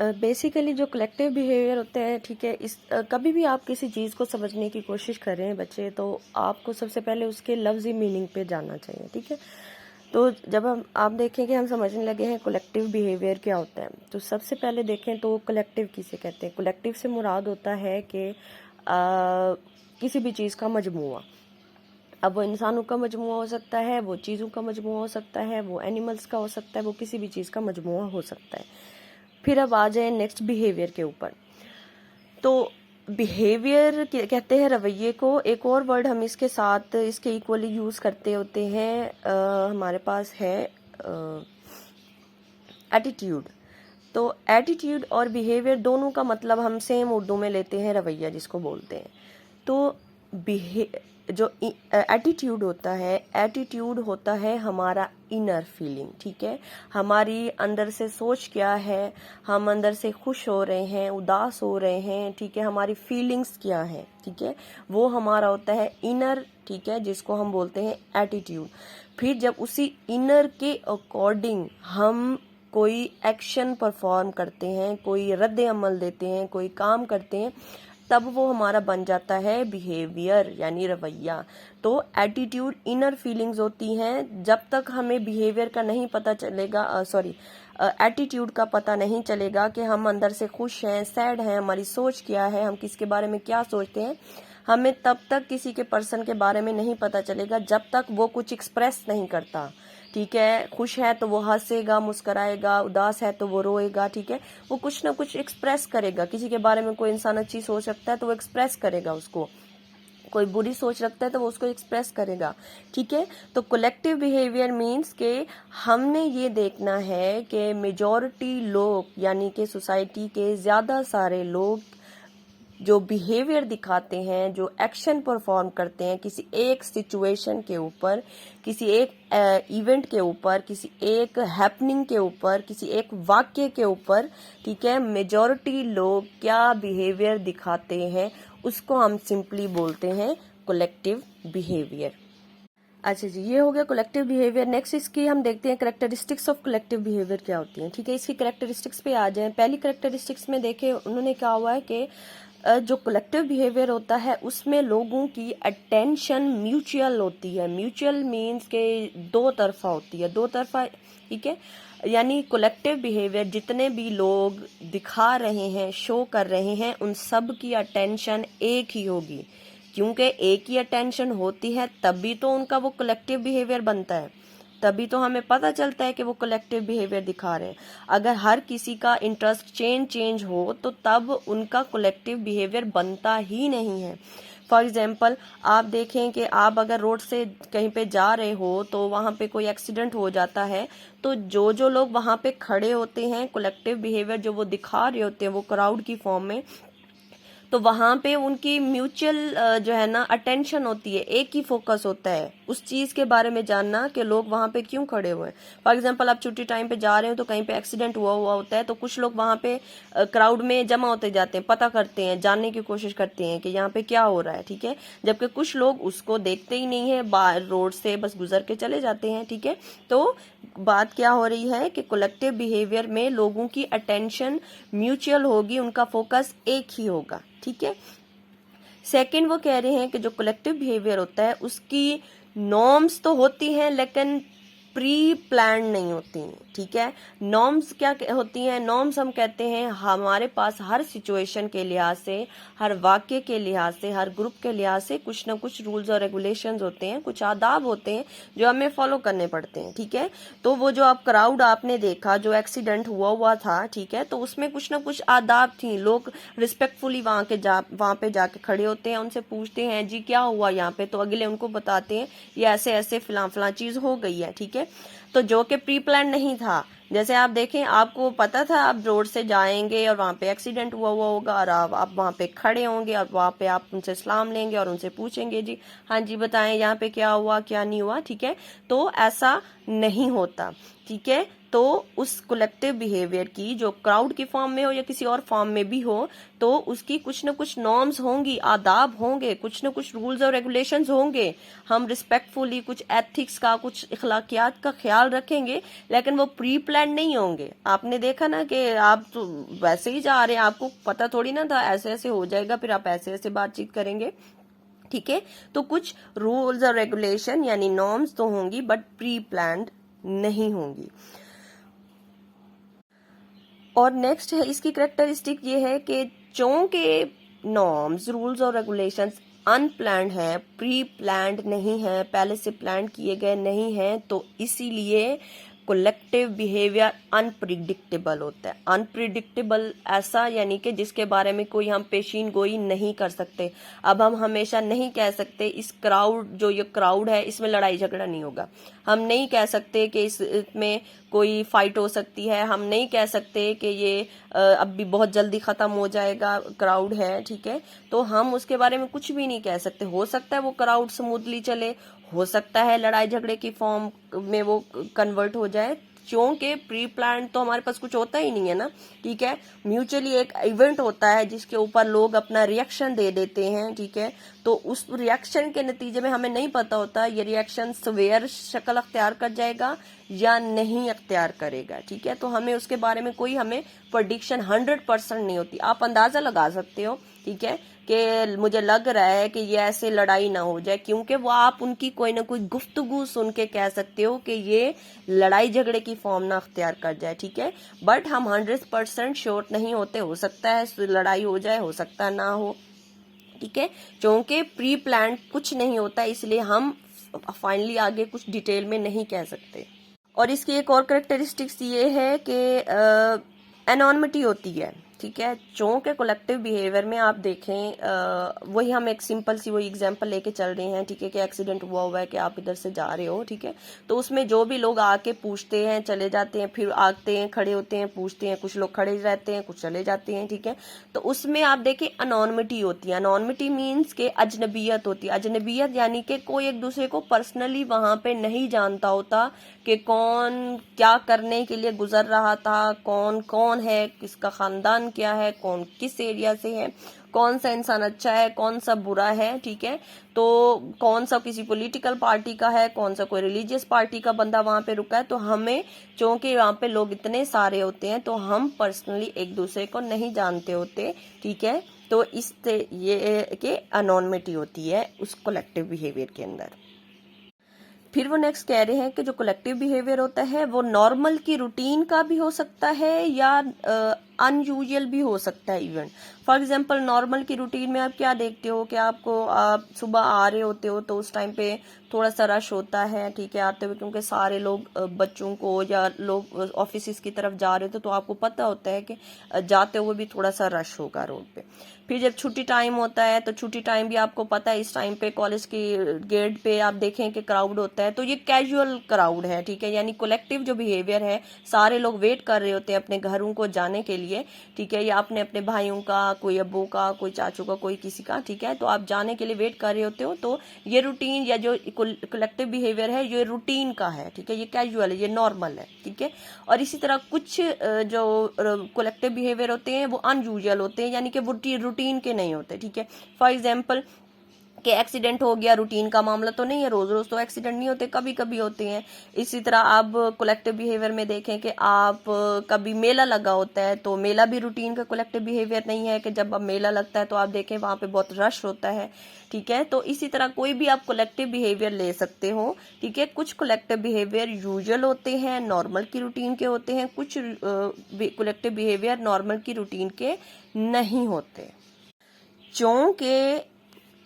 Basically जो collective behaviour होता है, ठीक है, कभी भी आप किसी चीज़ को समझने की कोशिश कर रहे हैं बच्चे, तो आपको सबसे पहले उसके लफ्ज़ी मीनिंग पे जानना चाहिए, ठीक है। तो जब आप देखें कि हम समझने लगे हैं कलेक्टिव बिहेवियर क्या होता है, तो सबसे पहले देखें तो कलेक्टिव किसे कहते हैं। कलेक्टिव से मुराद होता है कि किसी भी चीज़ का मजमूआ। अब वो इंसानों का मजमूआ हो सकता है, वो चीज़ों का मजमूआ हो सकता है, वो एनिमल्स का हो सकता है, वो किसी भी चीज़ का मजमूआ हो सकता है। फिर अब आ जाए नेक्स्ट बिहेवियर के ऊपर। तो बिहेवियर कहते हैं रवैये को। एक और वर्ड हम इसके साथ इसके इक्वली यूज करते होते हैं, हमारे पास है एटीट्यूड। तो एटीट्यूड और बिहेवियर दोनों का मतलब हम सेम उर्दू में लेते हैं रवैया जिसको बोलते हैं। तो जो एटीट्यूड होता है, एटीट्यूड होता है हमारा इनर फीलिंग, ठीक है। हमारी अंदर से सोच क्या है, हम अंदर से खुश हो रहे हैं, उदास हो रहे हैं, ठीक है, हमारी फीलिंग्स क्या है, ठीक है, वो हमारा होता है इनर, ठीक है, जिसको हम बोलते हैं एटीट्यूड। फिर जब उसी इनर के अकॉर्डिंग हम कोई एक्शन परफॉर्म करते हैं, कोई रद्द अमल देते हैं, कोई काम करते हैं, तब वो हमारा बन जाता है बिहेवियर यानी रवैया। तो एटीट्यूड इनर फीलिंग्स होती हैं। जब तक हमें बिहेवियर का नहीं पता चलेगा, एटीट्यूड का पता नहीं चलेगा कि हम अंदर से खुश हैं, सैड हैं, हमारी सोच क्या है, हम किसके बारे में क्या सोचते हैं, हमें तब तक किसी के पर्सन के बारे में नहीं पता चलेगा जब तक वो कुछ एक्सप्रेस नहीं करता, ठीक है। खुश है तो वो हंसेगा, मुस्कुराएगा, उदास है तो वो रोएगा, ठीक है, वो कुछ ना कुछ एक्सप्रेस करेगा। किसी के बारे में कोई इंसान अच्छी सोच रखता है तो वो एक्सप्रेस करेगा उसको, कोई बुरी सोच रखता है तो वो उसको एक्सप्रेस करेगा, ठीक है। तो कलेक्टिव बिहेवियर मीन्स के हमने ये देखना है कि मेजॉरिटी लोग यानी कि सोसाइटी के ज्यादा सारे लोग जो बिहेवियर दिखाते हैं, जो एक्शन परफॉर्म करते हैं किसी एक सिचुएशन के ऊपर, किसी एक इवेंट के ऊपर, किसी एक हैपनिंग के ऊपर, किसी एक वाक्य के ऊपर, ठीक है, मेजॉरिटी लोग क्या बिहेवियर दिखाते हैं उसको हम सिंपली बोलते हैं कलेक्टिव बिहेवियर। अच्छा जी, ये हो गया कलेक्टिव बिहेवियर। नेक्स्ट इसकी हम देखते हैं करेक्टरिस्टिक्स ऑफ कलेक्टिव बिहेवियर क्या होती हैं, ठीक है। इसकी करेक्टरिस्टिक्स पे आ जाएं। पहली करेक्टरिस्टिक्स में देखें उन्होंने क्या हुआ है कि जो कलेक्टिव बिहेवियर होता है उसमें लोगों की अटेंशन म्यूचुअल होती है। म्यूचुअल मीन्स के दो तरफा होती है, दो तरफा, ठीक है। यानी कलेक्टिव बिहेवियर जितने भी लोग दिखा रहे हैं, शो कर रहे हैं, उन सब की अटेंशन एक ही होगी, क्योंकि एक ही अटेंशन होती है तभी तो उनका वो कलेक्टिव बिहेवियर बनता है, तभी तो हमें पता चलता है कि वो कलेक्टिव बिहेवियर दिखा रहे हैं। अगर हर किसी का इंटरेस्ट चेंज हो तो तब उनका कलेक्टिव बिहेवियर बनता ही नहीं है। फॉर एग्जाम्पल आप देखें कि आप अगर रोड से कहीं पे जा रहे हो तो वहां पे कोई एक्सीडेंट हो जाता है, तो जो जो लोग वहां पे खड़े होते हैं, कलेक्टिव बिहेवियर जो वो दिखा रहे होते हैं वो क्राउड की फॉर्म में, तो वहां पे उनकी म्यूचुअल जो है ना अटेंशन होती है, एक ही फोकस होता है उस चीज के बारे में जानना कि लोग वहां पे क्यों खड़े हुए हैं। फॉर एग्जांपल आप छुट्टी टाइम पे जा रहे हो तो कहीं पे एक्सीडेंट हुआ होता है, तो कुछ लोग वहां पे क्राउड में जमा होते जाते हैं, पता करते हैं, जानने की कोशिश करते हैं कि यहाँ पे क्या हो रहा है, ठीक है। जबकि कुछ लोग उसको देखते ही नहीं है, रोड से बस गुजर के चले जाते हैं, ठीक है। तो बात क्या हो रही है कि कलेक्टिव बिहेवियर में लोगों की अटेंशन म्यूचुअल होगी, उनका फोकस एक ही होगा, ठीक है। सेकंड वो कह रहे हैं कि जो कलेक्टिव बिहेवियर होता है उसकी नॉर्म्स तो होती हैं लेकिन प्री प्लान नहीं होती, ठीक है। नॉर्म्स क्या होती हैं? नॉर्म्स हम कहते हैं हमारे पास हर सिचुएशन के लिहाज से, हर वाक्य के लिहाज से, हर ग्रुप के लिहाज से कुछ ना कुछ रूल्स और रेगुलेशंस होते हैं, कुछ आदाब होते हैं जो हमें फॉलो करने पड़ते हैं, ठीक है। तो वो जो आप क्राउड आपने देखा जो एक्सीडेंट हुआ था, ठीक है, तो उसमें कुछ ना कुछ आदाब थी। लोग रिस्पेक्टफुली वहां पे जाके खड़े होते हैं, उनसे पूछते हैं जी क्या हुआ यहाँ पे, तो अगले उनको बताते हैं ये ऐसे ऐसे फलां चीज हो गई है, ठीक है। तो जो कि प्री प्लान नहीं था। जैसे आप देखें, आपको पता था आप रोड से जाएंगे और वहां पे एक्सीडेंट हुआ होगा और आप वहां पे खड़े होंगे और वहां पे आप उनसे सलाम लेंगे और उनसे पूछेंगे जी हाँ जी बताएं यहाँ पे क्या हुआ क्या नहीं हुआ, ठीक है। तो ऐसा नहीं होता, ठीक है। तो उस कलेक्टिव बिहेवियर की, जो क्राउड की फॉर्म में हो या किसी और फॉर्म में भी हो, तो उसकी कुछ ना कुछ नॉर्म्स होंगी, आदाब होंगे, कुछ ना कुछ रूल्स और रेगुलेशंस होंगे। हम रिस्पेक्टफुली कुछ एथिक्स का, कुछ इखलाकियात का ख्याल रखेंगे, लेकिन वो प्री प्लान नहीं होंगे। आपने देखा ना कि आप तो वैसे ही जा रहे हैं, आपको पता थोड़ी ना था ऐसे ऐसे हो जाएगा, फिर आप ऐसे ऐसे बातचीत करेंगे, ठीक है। तो कुछ रूल्स और रेगुलेशन यानी नॉर्म्स तो होंगी, बट प्री प्लान्ड नहीं होंगी। और नेक्स्ट है इसकी करेक्टरिस्टिक ये है कि चूंकि नॉर्म्स, रूल्स और रेगुलेशंस अनप्लान्ड है, प्री प्लान्ड नहीं है, पहले से प्लान किए गए नहीं है, तो इसीलिए कलेक्टिव बिहेवियर अनप्रिडिक्टेबल होता है। अनप्रिडिक्टेबल ऐसा यानी कि जिसके बारे में कोई हम पेशीन गोई नहीं कर सकते। अब हम हमेशा नहीं कह सकते इस क्राउड, जो ये क्राउड है, इसमें लड़ाई झगड़ा नहीं होगा। हम नहीं कह सकते कि इसमें कोई फाइट हो सकती है। हम नहीं कह सकते कि ये अब भी बहुत जल्दी खत्म हो जाएगा, क्राउड है, ठीक है। तो हम उसके बारे में कुछ भी नहीं कह सकते। हो सकता है वो क्राउड स्मूथली चले, हो सकता है लड़ाई झगड़े की फॉर्म में वो कन्वर्ट हो जाए, क्योंकि प्री प्लान तो हमारे पास कुछ होता ही नहीं है ना, ठीक है। म्यूचुअली एक इवेंट होता है जिसके ऊपर लोग अपना रिएक्शन दे देते हैं, ठीक है। तो उस रिएक्शन के नतीजे में हमें नहीं पता होता ये रिएक्शन सवेयर शक्ल अख्तियार कर जाएगा या नहीं अख्तियार करेगा, ठीक है। तो हमें उसके बारे में कोई हमें प्रेडिक्शन 100% नहीं होती। आप अंदाजा लगा सकते हो, ठीक है, कि मुझे लग रहा है कि ये ऐसे लड़ाई ना हो जाए, क्योंकि वो आप उनकी कोई ना कोई गुफ्तगू सुन के कह सकते हो कि ये लड़ाई झगड़े की फॉर्म ना अख्तियार कर जाए, ठीक है। बट हम 100% श्योर नहीं होते, हो सकता है लड़ाई हो जाए, हो सकता ना हो, ठीक है। क्योंकि प्री प्लान कुछ नहीं होता, इसलिए हम फाइनली आगे कुछ डिटेल में नहीं कह सकते। और इसकी एक और करेक्टरिस्टिक्स ये है कि एनॉनिमिटी होती है, ठीक है। चूंकि कलेक्टिव बिहेवियर में आप देखें, वही हम एक सिंपल सी वही एग्जांपल लेके चल रहे हैं, ठीक है, कि एक्सीडेंट हुआ है कि आप इधर से जा रहे हो, ठीक है। तो उसमें जो भी लोग आके पूछते हैं, चले जाते हैं, फिर आते हैं, खड़े होते हैं, पूछते हैं, कुछ लोग खड़े रहते हैं, कुछ चले जाते हैं, ठीक है। तो उसमें आप देखें अनॉनिमिटी होती है। अनॉनिमिटी मीन्स के अजनबियत होती है। अजनबियत यानी कि कोई एक दूसरे को पर्सनली वहां पे नहीं जानता होता कि कौन क्या करने के लिए गुजर रहा था, कौन कौन है, किसका खानदान क्या है, कौन किस एरिया से है, कौन सा इंसान अच्छा है, कौन सा बुरा है, ठीक है। तो कौन सा किसी पॉलिटिकल पार्टी का है, कौन सा कोई रिलीजियस पार्टी का बंदा वहां पे रुका है। तो हमें, चूंकि वहां पे लोग इतने सारे होते हैं, तो हम पर्सनली एक दूसरे को नहीं जानते होते, ठीक है। तो इससे ये कि अनॉनिमिटी होती है उस कलेक्टिव बिहेवियर के अंदर। फिर वो नेक्स्ट कह रहे हैं कि जो कलेक्टिव बिहेवियर होता है वो नॉर्मल की रूटीन का भी हो सकता है या अनयूजुअल भी हो सकता है इवन। फॉर एग्जांपल नॉर्मल की रूटीन में आप क्या देखते हो कि आपको, आप सुबह आ रहे होते हो तो उस टाइम पे थोड़ा सा रश होता है, ठीक है, आते हुए, क्योंकि सारे लोग बच्चों को या लोग ऑफिस की तरफ जा रहे थे, तो आपको पता होता है कि जाते हुए भी थोड़ा सा रश होगा रोड पे। फिर जब छुट्टी टाइम होता है तो छुट्टी टाइम भी आपको पता है, इस टाइम पे कॉलेज की गेट पे आप देखें कि क्राउड होता है, तो ये कैजुअल क्राउड है, ठीक है। यानी कलेक्टिव जो बिहेवियर है, सारे लोग वेट कर रहे होते हैं अपने घरों को जाने के लिए, ठीक है, या अपने अपने भाइयों का, कोई अब्बू का, कोई चाचू का, कोई किसी का, ठीक है। तो आप जाने के लिए वेट कर रहे होते हो। तो ये रूटीन या जो कलेक्टिव बिहेवियर है ये रूटीन का है, ठीक है, ये कैजुअल है, ये नॉर्मल है, ठीक है। और इसी तरह कुछ जो कलेक्टिव बिहेवियर होते हैं वो अनयूजुअल होते हैं, यानी कि वो रूटीन के नहीं होते, ठीक है। फॉर एग्जाम्पल कि एक्सीडेंट हो गया, रूटीन का मामला तो नहीं है, रोज रोज तो एक्सीडेंट नहीं होते, कभी कभी होते हैं। इसी तरह आप कलेक्टिव बिहेवियर में देखें कि आप कभी मेला लगा होता है, तो मेला भी रूटीन का कलेक्टिव बिहेवियर नहीं है कि जब अब मेला लगता है तो आप देखें वहां पे बहुत रश होता है, ठीक है। तो इसी तरह कोई भी आप कलेक्टिव बिहेवियर ले सकते हो, ठीक है। कुछ कलेक्टिव बिहेवियर यूजुअल होते हैं, नॉर्मल की रूटीन के होते हैं, कुछ कलेक्टिव बिहेवियर नॉर्मल की रूटीन के नहीं होते। चूंकि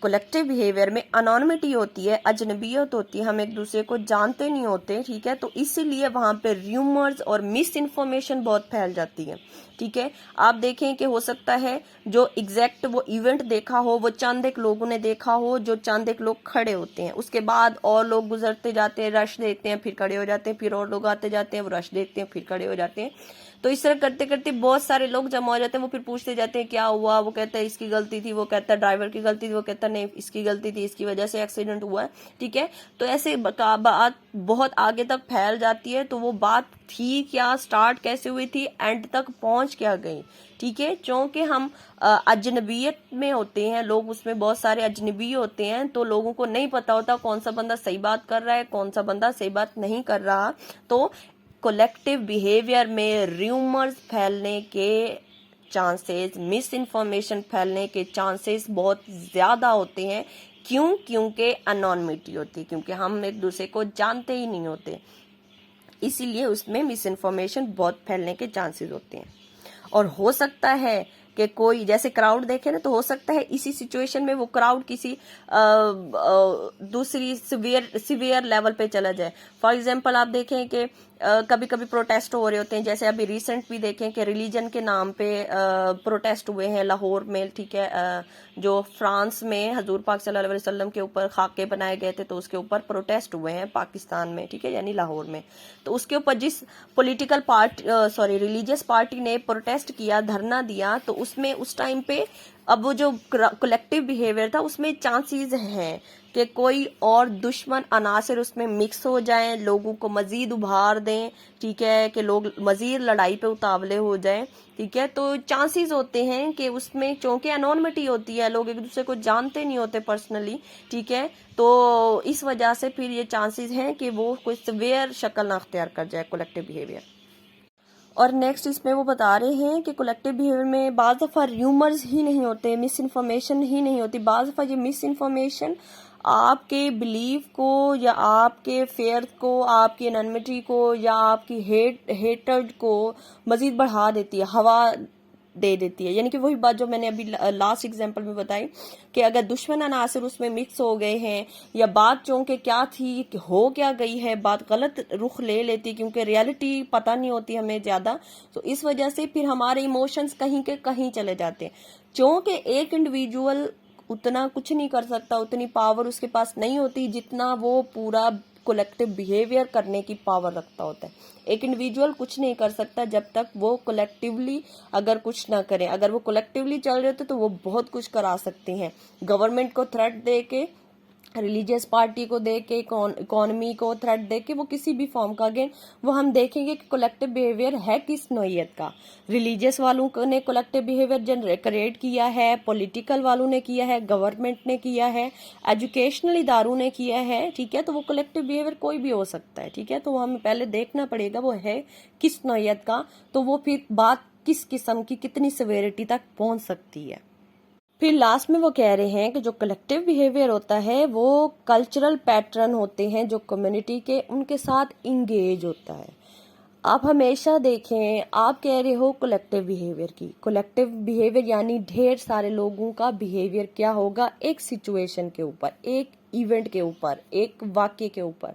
कलेक्टिव बिहेवियर में अनॉनिमिटी होती है, अजनबियत होती है, हम एक दूसरे को जानते नहीं होते, ठीक है। तो इसीलिए वहां पे र्यूमर्स और मिस इन्फॉर्मेशन बहुत फैल जाती है, ठीक है। आप देखें कि हो सकता है जो एग्जैक्ट वो इवेंट देखा हो वो चंद एक लोगों ने देखा हो, जो चंद एक लोग खड़े होते हैं, उसके बाद और लोग गुजरते जाते हैं, रश देखते हैं, फिर खड़े हो जाते हैं, फिर और लोग आते जाते हैं, वो रश देखते हैं, फिर खड़े हो जाते हैं। तो इस तरह करते करते बहुत सारे लोग जमा हो जाते हैं। वो फिर पूछते जाते हैं क्या हुआ, वो कहता है इसकी गलती थी, वो कहता है ड्राइवर की गलती थी, वो कहता है नहीं, इसकी गलती थी, इसकी वजह से एक्सीडेंट हुआ है, ठीक है। तो ऐसे बात बहुत आगे तक फैल जाती है, तो वो बात थी क्या, स्टार्ट कैसे हुई थी, एंड तक पहुंच क्या गई, ठीक है। क्योंकि हम अजनबियत में होते हैं, लोग उसमें बहुत सारे अजनबी होते हैं, तो लोगों को नहीं पता होता कौन सा बंदा सही बात कर रहा है, कौन सा बंदा सही बात नहीं कर रहा। तो कलेक्टिव बिहेवियर में र्यूमर्स फैलने के चांसेस, मिस इन्फॉर्मेशन फैलने के चांसेस बहुत ज्यादा होते हैं। क्यों? क्योंकि अनोनिमिटी होती है, क्योंकि हम एक दूसरे को जानते ही नहीं होते, इसीलिए उसमें मिस इन्फॉर्मेशन बहुत फैलने के चांसेस होते हैं। और हो सकता है कि कोई, जैसे क्राउड देखे ना, तो हो सकता है इसी सिचुएशन में वो क्राउड किसी दूसरी सिवियर लेवल पे चला जाए। फॉर एग्जांपल आप देखें कि कभी कभी प्रोटेस्ट हो रहे होते हैं, जैसे अभी रिसेंट भी देखें कि रिलीजन के नाम पे प्रोटेस्ट हुए हैं लाहौर में, ठीक है। जो फ्रांस में हजूर पाक सल्लल्लाहु अलैहि वसल्लम के ऊपर खाके बनाए गए थे, तो उसके ऊपर प्रोटेस्ट हुए हैं पाकिस्तान में, ठीक है, यानी लाहौर में। तो उसके ऊपर जिस पॉलिटिकल पार्टी रिलीजियस पार्टी ने प्रोटेस्ट किया, धरना दिया, तो उसमें उस टाइम पे अब वो जो कलेक्टिव बिहेवियर था, उसमें चांसेस हैं कि कोई और दुश्मन अनासर उसमें मिक्स हो जाएं, लोगों को मजीद उभार दें, ठीक है, कि लोग मजीद लड़ाई पे उतावले हो जाएं, ठीक है। तो चांसेस होते हैं कि उसमें, चूंकि अनोनिमिटी होती है, लोग एक दूसरे को जानते नहीं होते पर्सनली, ठीक है, तो इस वजह से फिर ये चांसेस हैं कि वो कोई सवेयर शक्ल ना अख्तियार कर जाए कलेक्टिव बिहेवियर। और नेक्स्ट इसमें वो बता रहे हैं कि कलेक्टिव बिहेवियर में बाज़ दफ़ा र्यूमर्स ही नहीं होते, मिस इन्फॉर्मेशन ही नहीं होती। बाज़ दफ़ा ये मिस इन्फॉर्मेशन आपके बिलीव को, या आपके फेयर को, आपकी एनोनिमिटी को, या आपकी हेटर्ड को मजीद बढ़ा देती है, हवा दे देती है। यानी कि वही बात जो मैंने अभी लास्ट एग्जांपल में बताई कि अगर दुश्मन अनासर उसमें मिक्स हो गए हैं, या बात चूंकि क्या थी, हो क्या गई है, बात गलत रुख ले लेती, क्योंकि रियलिटी पता नहीं होती हमें ज्यादा, तो इस वजह से फिर हमारे इमोशंस कहीं के कहीं चले जाते हैं। क्योंकि एक इंडिविजुअल उतना कुछ नहीं कर सकता, उतनी पावर उसके पास नहीं होती जितना वो पूरा कलेक्टिव बिहेवियर करने की पावर रखता होता है। एक इंडिविजुअल कुछ नहीं कर सकता जब तक वो कलेक्टिवली अगर कुछ ना करे। अगर वो कलेक्टिवली चल रहे होते तो वो बहुत कुछ करा सकते हैं, गवर्नमेंट को थ्रेट दे के, रिलीजियस पार्टी को दे के, इकोनॉमी को थ्रेट दे के, वो किसी भी फॉर्म का। अगेन वो हम देखेंगे कि कलेक्टिव बिहेवियर है किस नौइयत का। रिलीजियस वालों ने कलेक्टिव बिहेवियर क्रिएट किया है, पॉलिटिकल वालों ने किया है, गवर्नमेंट ने किया है, एजुकेशनल इदारों ने किया है, ठीक है। तो वो कलेक्टिव बिहेवियर कोई भी हो सकता है, ठीक है। तो हमें पहले देखना पड़ेगा वो है किस नौइयत का, तो वो फिर बात किस किस्म की, कितनी सिवियरिटी तक पहुंच सकती है। फिर लास्ट में वो कह रहे हैं कि जो कलेक्टिव बिहेवियर होता है वो कल्चरल पैटर्न होते हैं जो कम्युनिटी के, उनके साथ इंगेज होता है। आप हमेशा देखें, आप कह रहे हो कलेक्टिव बिहेवियर की, कलेक्टिव बिहेवियर यानी ढेर सारे लोगों का बिहेवियर क्या होगा एक सिचुएशन के ऊपर, एक इवेंट के ऊपर, एक वाक्य के ऊपर।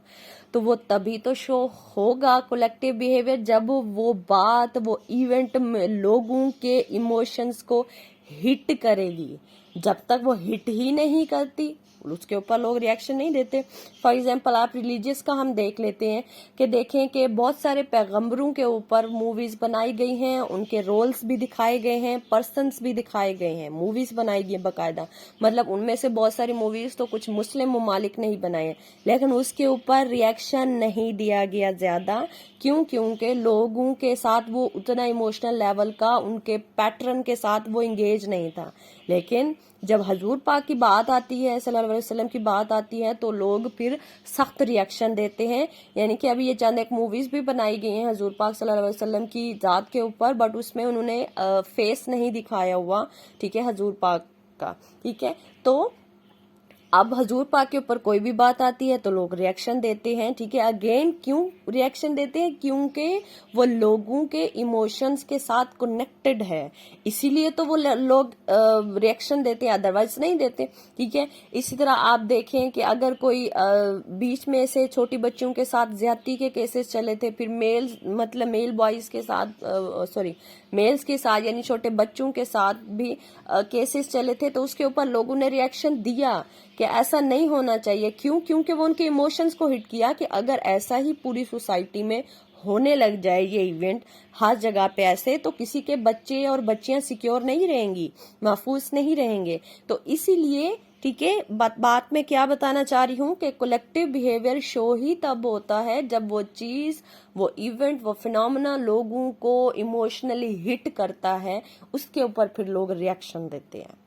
तो वो तभी तो शो होगा कलेक्टिव बिहेवियर जब वो बात, वो इवेंट में लोगों के इमोशंस को हिट करेगी। जब तक वो हिट ही नहीं करती उसके ऊपर लोग रिएक्शन नहीं देते। फॉर एग्जाम्पल आप रिलीजियस का हम देख लेते हैं कि देखें कि बहुत सारे पैगंबरों के ऊपर मूवीज बनाई गई हैं, उनके रोल्स भी दिखाए गए हैं, पर्सन्स भी दिखाए गए हैं, मूवीज बनाई गई बाकायदा। मतलब उनमें से बहुत सारी मूवीज तो कुछ मुस्लिम ममालिक ने ही बनाए हैं, लेकिन उसके ऊपर रिएक्शन नहीं दिया गया ज्यादा। क्यों? क्योंकि लोगों के साथ वो उतना इमोशनल लेवल का, उनके पैटर्न के साथ वो इंगेज नहीं था। लेकिन जब हजूर पाक की बात आती है, सल्लल्लाहु अलैहि वसल्लम की बात आती है, तो लोग फिर सख्त रिएक्शन देते हैं। यानी कि अभी ये चंद एक मूवीज भी बनाई गई हैं हजूर पाक सल्लल्लाहु अलैहि वसल्लम की जात के ऊपर, बट उसमें उन्होंने फेस नहीं दिखाया हुआ, ठीक है, हजूर पाक का, ठीक है। तो अब हजूर पाक के ऊपर कोई भी बात आती है तो लोग रिएक्शन देते हैं, ठीक है। अगेन क्यों रिएक्शन देते हैं? क्योंकि वो लोगों के इमोशंस के साथ कनेक्टेड है, इसीलिए तो वो लोग रिएक्शन देते हैं, अदरवाइज नहीं देते, ठीक है। इसी तरह आप देखें कि अगर कोई बीच में से छोटी बच्चियों के साथ ज्यादती के केसेस चले थे, फिर मेल बॉयज के साथ मेल्स के साथ यानी छोटे बच्चों के साथ भी केसेस चले थे, तो उसके ऊपर लोगों ने रिएक्शन दिया कि ऐसा नहीं होना चाहिए। क्यों? क्योंकि वो उनके इमोशंस को हिट किया कि अगर ऐसा ही पूरी सोसाइटी में होने लग जाए ये इवेंट हर जगह पे ऐसे, तो किसी के बच्चे और बच्चियां सिक्योर नहीं रहेंगी, महफूज नहीं रहेंगे। तो इसीलिए ठीक है। बात मैं क्या बताना चाह रही हूँ कि कलेक्टिव बिहेवियर शो ही तब होता है जब वो चीज, वो इवेंट, वो फिनोमेना लोगों को इमोशनली हिट करता है, उसके ऊपर फिर लोग रिएक्शन देते हैं।